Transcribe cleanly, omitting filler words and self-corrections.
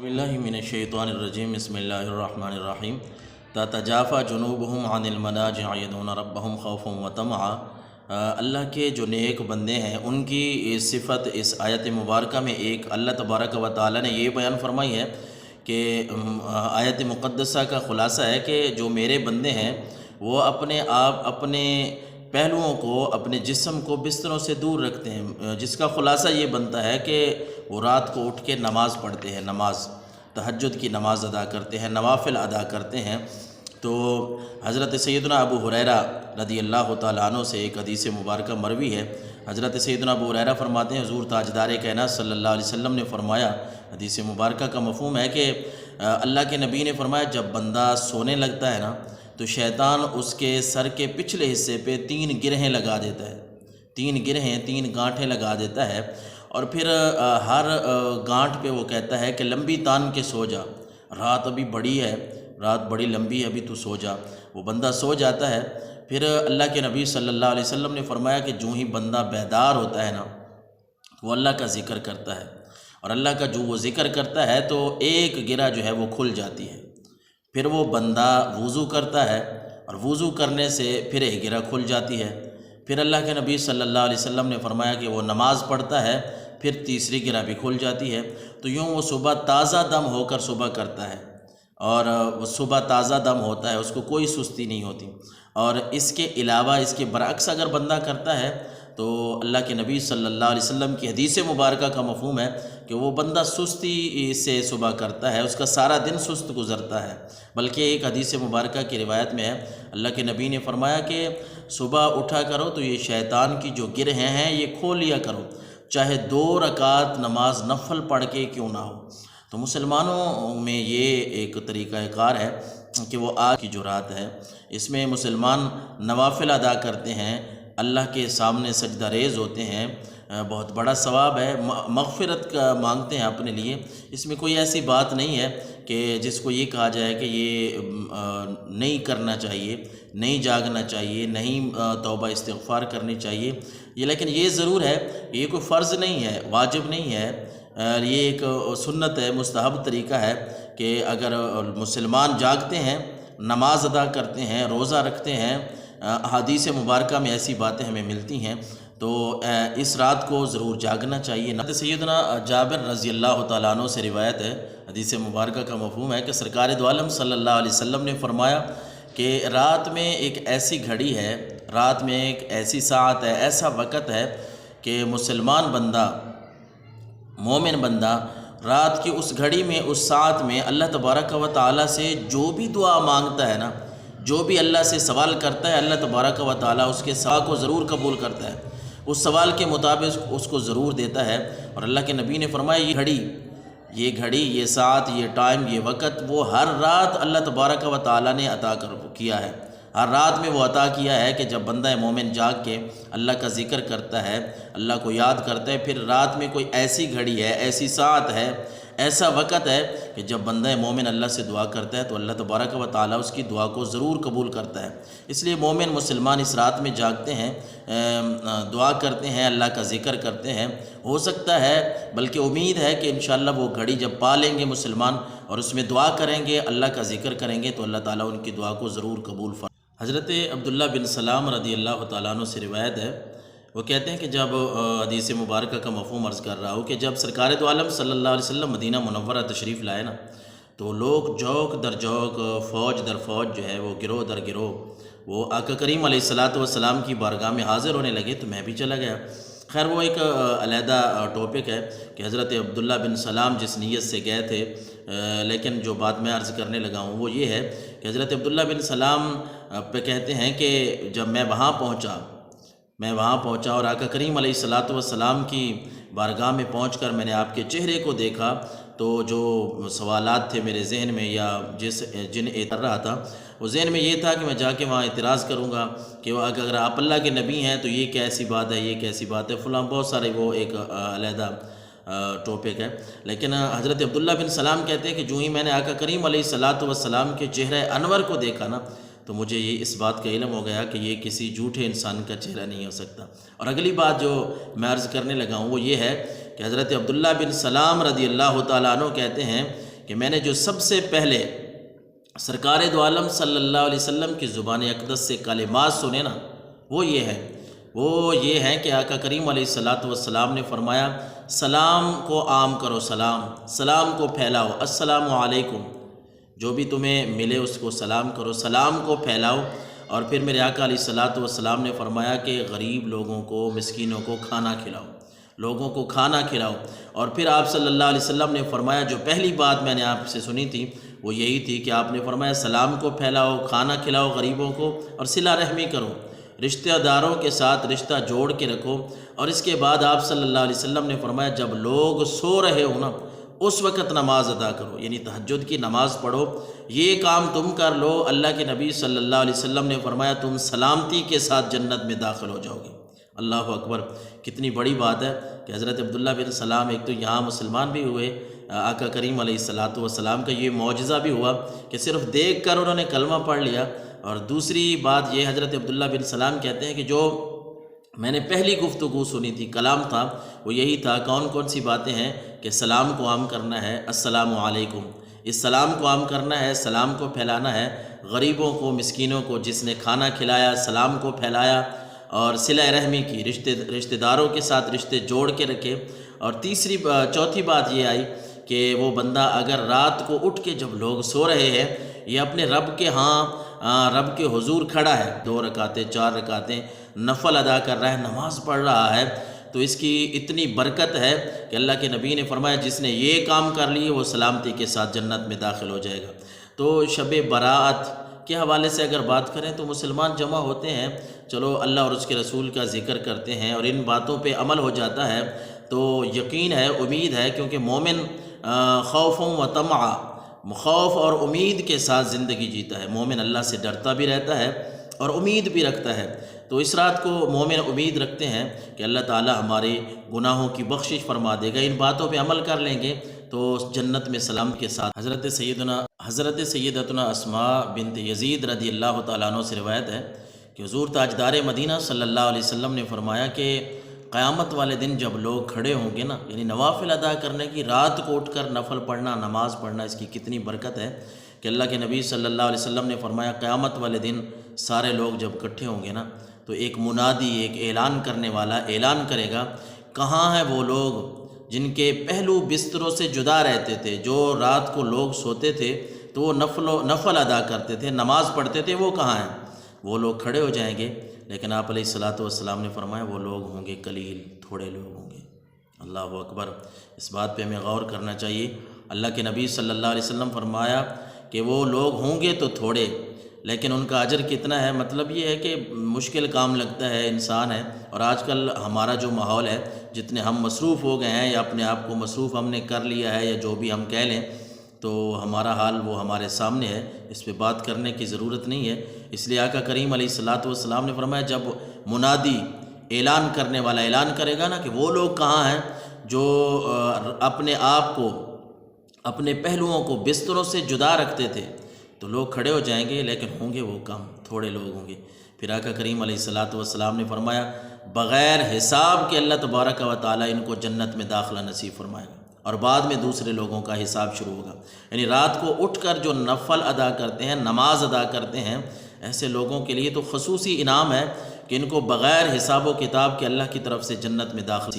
باللہ من الشیطان الرجیم بسم اللہ الرحمن الرحیم تتجافی جنوبہم عن المضاجع یدعون ربہم خوفا وطمعا۔ اللہ کے جو نیک بندے ہیں ان کی صفت اس آیت مبارکہ میں ایک اللہ تبارک و تعالی نے یہ بیان فرمائی ہے کہ آیت مقدسہ کا خلاصہ ہے کہ جو میرے بندے ہیں وہ اپنے آپ اپنے پہلوؤں کو اپنے جسم کو بستروں سے دور رکھتے ہیں، جس کا خلاصہ یہ بنتا ہے کہ وہ رات کو اٹھ کے نماز پڑھتے ہیں، نماز تہجد کی نماز ادا کرتے ہیں، نوافل ادا کرتے ہیں۔ تو حضرت سیدنا ابو ہریرہ رضی اللہ تعالیٰ عنہ سے ایک حدیث مبارکہ مروی ہے۔ حضرت سیدنا ابو ہریرہ فرماتے ہیں حضور تاجدار کائنات صلی اللہ علیہ وسلم نے فرمایا، حدیث مبارکہ کا مفہوم ہے کہ اللہ کے نبی نے فرمایا جب بندہ سونے لگتا ہے نا تو شیطان اس کے سر کے پچھلے حصے پہ 3 گرہیں لگا دیتا ہے، 3 گرہیں 3 گانٹھیں لگا دیتا ہے، اور پھر ہر گانٹھ پہ وہ کہتا ہے کہ لمبی تان کے سو جا، رات ابھی بڑی ہے، رات بڑی لمبی ہے، ابھی تو سو جا۔ وہ بندہ سو جاتا ہے۔ پھر اللہ کے نبی صلی اللہ علیہ وسلم نے فرمایا کہ جو ہی بندہ بیدار ہوتا ہے نا وہ اللہ کا ذکر کرتا ہے، اور اللہ کا جو وہ ذکر کرتا ہے تو ایک گرہ جو ہے وہ کھل جاتی ہے۔ پھر وہ بندہ وضو کرتا ہے اور وضو کرنے سے پھر ایک گرہ کھل جاتی ہے۔ پھر اللہ کے نبی صلی اللہ علیہ وسلم نے فرمایا کہ وہ نماز پڑھتا ہے، پھر تیسری گرہ بھی کھل جاتی ہے۔ تو یوں وہ صبح تازہ دم ہو کر صبح کرتا ہے، اور وہ صبح تازہ دم ہوتا ہے، اس کو کوئی سستی نہیں ہوتی۔ اور اس کے علاوہ اس کے برعکس اگر بندہ کرتا ہے تو اللہ کے نبی صلی اللہ علیہ وسلم کی حدیث مبارکہ کا مفہوم ہے کہ وہ بندہ سستی سے صبح کرتا ہے، اس کا سارا دن سست گزرتا ہے۔ بلکہ ایک حدیث مبارکہ کی روایت میں ہے اللہ کے نبی نے فرمایا کہ صبح اٹھا کرو تو یہ شیطان کی جو گرہیں ہیں یہ کھول لیا کرو، چاہے 2 رکعت نماز نفل پڑھ کے کیوں نہ ہو۔ تو مسلمانوں میں یہ ایک طریقہ کار ہے کہ وہ آج کی جو رات ہے اس میں مسلمان نوافل ادا کرتے ہیں، اللہ کے سامنے سجدہ ریز ہوتے ہیں، بہت بڑا ثواب ہے، مغفرت کا مانگتے ہیں اپنے لیے۔ اس میں کوئی ایسی بات نہیں ہے کہ جس کو یہ کہا جائے کہ یہ نہیں کرنا چاہیے، نہیں جاگنا چاہیے، نہیں توبہ استغفار کرنی چاہیے۔ یہ لیکن یہ ضرور ہے کہ یہ کوئی فرض نہیں ہے، واجب نہیں ہے، یہ ایک سنت ہے، مستحب طریقہ ہے کہ اگر مسلمان جاگتے ہیں، نماز ادا کرتے ہیں، روزہ رکھتے ہیں، احادیث مبارکہ میں ایسی باتیں ہمیں ملتی ہیں تو اس رات کو ضرور جاگنا چاہیے۔ سیدنا جابر رضی اللہ تعالیٰ عنہ سے روایت ہے، حدیث مبارکہ کا مفہوم ہے کہ سرکار دو عالم صلی اللہ علیہ وسلم نے فرمایا کہ رات میں ایک ایسی گھڑی ہے، رات میں ایک ایسی ساعت ہے، ایسا وقت ہے کہ مسلمان بندہ، مومن بندہ رات کی اس گھڑی میں، اس ساعت میں اللہ تبارک و تعالیٰ سے جو بھی دعا مانگتا ہے نا، جو بھی اللہ سے سوال کرتا ہے، اللہ تبارک و تعالیٰ اس کے سوال کو ضرور قبول کرتا ہے، اس سوال کے مطابق اس کو ضرور دیتا ہے۔ اور اللہ کے نبی نے فرمایا یہ گھڑی، یہ ساعت، یہ ٹائم، یہ وقت وہ ہر رات اللہ تبارک و تعالیٰ نے عطا کیا ہے، ہر رات میں وہ عطا کیا ہے کہ جب بندہ مومن جاگ کے اللہ کا ذکر کرتا ہے، اللہ کو یاد کرتا ہے، پھر رات میں کوئی ایسی گھڑی ہے، ایسی ساعت ہے، ایسا وقت ہے کہ جب بندہ مومن اللہ سے دعا کرتا ہے تو اللہ تبارک و تعالیٰ اس کی دعا کو ضرور قبول کرتا ہے۔ اس لیے مومن مسلمان اس رات میں جاگتے ہیں، دعا کرتے ہیں، اللہ کا ذکر کرتے ہیں۔ ہو سکتا ہے، بلکہ امید ہے کہ انشاءاللہ وہ گھڑی جب پا لیں گے مسلمان اور اس میں دعا کریں گے، اللہ کا ذکر کریں گے تو اللہ تعالیٰ ان کی دعا کو ضرور قبول فرمائے۔ حضرت عبداللہ بن سلام رضی اللہ تعالیٰ عنہ سے روایت ہے، وہ کہتے ہیں کہ جب حدیث مبارکہ کا مفہوم عرض کر رہا ہوں کہ جب سرکار دو عالم صلی اللہ علیہ وسلم مدینہ منورہ تشریف لائے نا تو لوگ جوک در جوک، فوج در فوج جو ہے وہ گروہ در گروہ وہ آقا کریم علیہ السلام کی بارگاہ میں حاضر ہونے لگے تو میں بھی چلا گیا۔ خیر وہ ایک علیحدہ ٹاپک ہے کہ حضرت عبداللہ بن سلام جس نیت سے گئے تھے، لیکن جو بات میں عرض کرنے لگا ہوں وہ یہ ہے کہ حضرت عبداللہ بن سلام پہ کہتے ہیں کہ جب میں وہاں پہنچا اور آقا کریم علیہ السلام کی بارگاہ میں پہنچ کر میں نے آپ کے چہرے کو دیکھا تو جو سوالات تھے میرے ذہن میں یا جن کر رہا تھا وہ ذہن میں یہ تھا کہ میں جا کے وہاں اعتراض کروں گا کہ اگر آپ اللہ کے نبی ہیں تو یہ کیسی بات ہے، یہ کیسی بات ہے، فلاں بہت سارے وہ ایک علیحدہ ٹاپک ہے۔ لیکن حضرت عبداللہ بن سلام کہتے ہیں کہ جو ہی میں نے آقا کریم علیہ السلام کے چہرہ انور کو دیکھا نا تو مجھے یہ اس بات کا علم ہو گیا کہ یہ کسی جھوٹے انسان کا چہرہ نہیں ہو سکتا۔ اور اگلی بات جو میں عرض کرنے لگا ہوں وہ یہ ہے کہ حضرت عبداللہ بن سلام رضی اللہ تعالیٰ عنہ کہتے ہیں کہ میں نے جو سب سے پہلے سرکار دو عالم صلی اللہ علیہ وسلم کی زبان اقدس سے کلمات سنے نا، وہ یہ ہیں کہ آقا کریم علیہ السلام نے فرمایا سلام کو عام کرو، سلام کو پھیلاؤ، السلام علیکم، جو بھی تمہیں ملے اس کو سلام کرو، سلام کو پھیلاؤ۔ اور پھر میرے آقا علیہ السلام نے فرمایا کہ غریب لوگوں کو، مسکینوں کو کھانا کھلاؤ، لوگوں کو کھانا کھلاؤ۔ اور پھر آپ صلی اللہ علیہ وسلم نے فرمایا، جو پہلی بات میں نے آپ سے سنی تھی وہ یہی تھی کہ آپ نے فرمایا سلام کو پھیلاؤ، کھانا کھلاؤ غریبوں کو، اور صلہ رحمی کرو، رشتہ داروں کے ساتھ رشتہ جوڑ کے رکھو۔ اور اس کے بعد آپ صلی اللہ علیہ وسلم نے فرمایا جب لوگ سو رہے ہو نا اس وقت نماز ادا کرو، یعنی تہجد کی نماز پڑھو، یہ کام تم کر لو، اللہ کے نبی صلی اللہ علیہ وسلم نے فرمایا تم سلامتی کے ساتھ جنت میں داخل ہو جاؤ گے۔ اللہ اکبر، کتنی بڑی بات ہے کہ حضرت عبداللہ بن سلام ایک تو یہاں مسلمان بھی ہوئے، آقا کریم علیہ السلام کا یہ معجزہ بھی ہوا کہ صرف دیکھ کر انہوں نے کلمہ پڑھ لیا۔ اور دوسری بات یہ حضرت عبداللہ بن سلام کہتے ہیں کہ جو میں نے پہلی گفتگو سنی تھی، کلام تھا، وہ یہی تھا، کون سی باتیں ہیں کہ سلام کو عام کرنا ہے، السلام علیکم، اس سلام کو عام کرنا ہے، سلام کو پھیلانا ہے، غریبوں کو، مسکینوں کو، جس نے کھانا کھلایا سلام کو پھیلایا، اور صلہ رحمی کی، رشتہ داروں کے ساتھ رشتے جوڑ کے رکھے۔ اور چوتھی بات یہ آئی کہ وہ بندہ اگر رات کو اٹھ کے جب لوگ سو رہے ہیں یہ اپنے رب کے رب کے حضور کھڑا ہے، 2 رکعتیں 4 رکعتیں نفل ادا کر رہا ہے، نماز پڑھ رہا ہے، تو اس کی اتنی برکت ہے کہ اللہ کے نبی نے فرمایا جس نے یہ کام کر لیے وہ سلامتی کے ساتھ جنت میں داخل ہو جائے گا۔ تو شب برات کے حوالے سے اگر بات کریں تو مسلمان جمع ہوتے ہیں، چلو اللہ اور اس کے رسول کا ذکر کرتے ہیں اور ان باتوں پہ عمل ہو جاتا ہے تو یقین ہے، امید ہے، کیونکہ مومن خوف و طمع، خوف اور امید کے ساتھ زندگی جیتا ہے، مومن اللہ سے ڈرتا بھی رہتا ہے اور امید بھی رکھتا ہے۔ تو اس رات کو مومن امید رکھتے ہیں کہ اللہ تعالی ہمارے گناہوں کی بخشش فرما دے گا، ان باتوں پہ عمل کر لیں گے تو جنت میں سلام کے ساتھ۔ حضرت سیدتنا اسماء بنت یزید رضی اللہ تعالیٰ عنہ سے روایت ہے کہ حضور تاجدار مدینہ صلی اللہ علیہ وسلم نے فرمایا کہ قیامت والے دن جب لوگ کھڑے ہوں گے نا، یعنی نوافل ادا کرنے کی، رات کو اٹھ کر نفل پڑھنا، نماز پڑھنا، اس کی کتنی برکت ہے کہ اللہ کے نبی صلی اللہ علیہ وسلم نے فرمایا قیامت والے دن سارے لوگ جب اکٹھے ہوں گے نا تو ایک منادی، ایک اعلان کرنے والا اعلان کرے گا، کہاں ہیں وہ لوگ جن کے پہلو بستروں سے جدا رہتے تھے، جو رات کو لوگ سوتے تھے تو وہ نفل ادا کرتے تھے، نماز پڑھتے تھے، وہ کہاں ہیں؟ وہ لوگ کھڑے ہو جائیں گے، لیکن آپ علیہ السلام نے فرمایا وہ لوگ ہوں گے قلیل، تھوڑے لوگ ہوں گے۔ اللہ اکبر، اس بات پہ ہمیں غور کرنا چاہیے۔ اللہ کے نبی صلی اللہ علیہ وسلم فرمایا کہ وہ لوگ ہوں گے تو تھوڑے، لیکن ان کا اجر کتنا ہے؟ مطلب یہ ہے کہ مشکل کام لگتا ہے، انسان ہے، اور آج کل ہمارا جو ماحول ہے، جتنے ہم مصروف ہو گئے ہیں یا اپنے آپ کو مصروف ہم نے کر لیا ہے یا جو بھی ہم کہہ لیں، تو ہمارا حال وہ ہمارے سامنے ہے، اس پہ بات کرنے کی ضرورت نہیں ہے۔ اس لیے آقا کریم علیہ السلام نے فرمایا جب منادی، اعلان کرنے والا اعلان کرے گا نا کہ وہ لوگ کہاں ہیں جو اپنے آپ کو، اپنے پہلوؤں کو بستروں سے جدا رکھتے تھے، تو لوگ کھڑے ہو جائیں گے، لیکن ہوں گے وہ کم، تھوڑے لوگ ہوں گے۔ پھر آقا کریم علیہ السلام نے فرمایا بغیر حساب کے اللہ تبارک و تعالیٰ ان کو جنت میں داخلہ نصیب فرمائے گا، اور بعد میں دوسرے لوگوں کا حساب شروع ہوگا۔ یعنی رات کو اٹھ کر جو نفل ادا کرتے ہیں، نماز ادا کرتے ہیں، ایسے لوگوں کے لیے تو خصوصی انعام ہے کہ ان کو بغیر حساب و کتاب کے اللہ کی طرف سے جنت میں داخل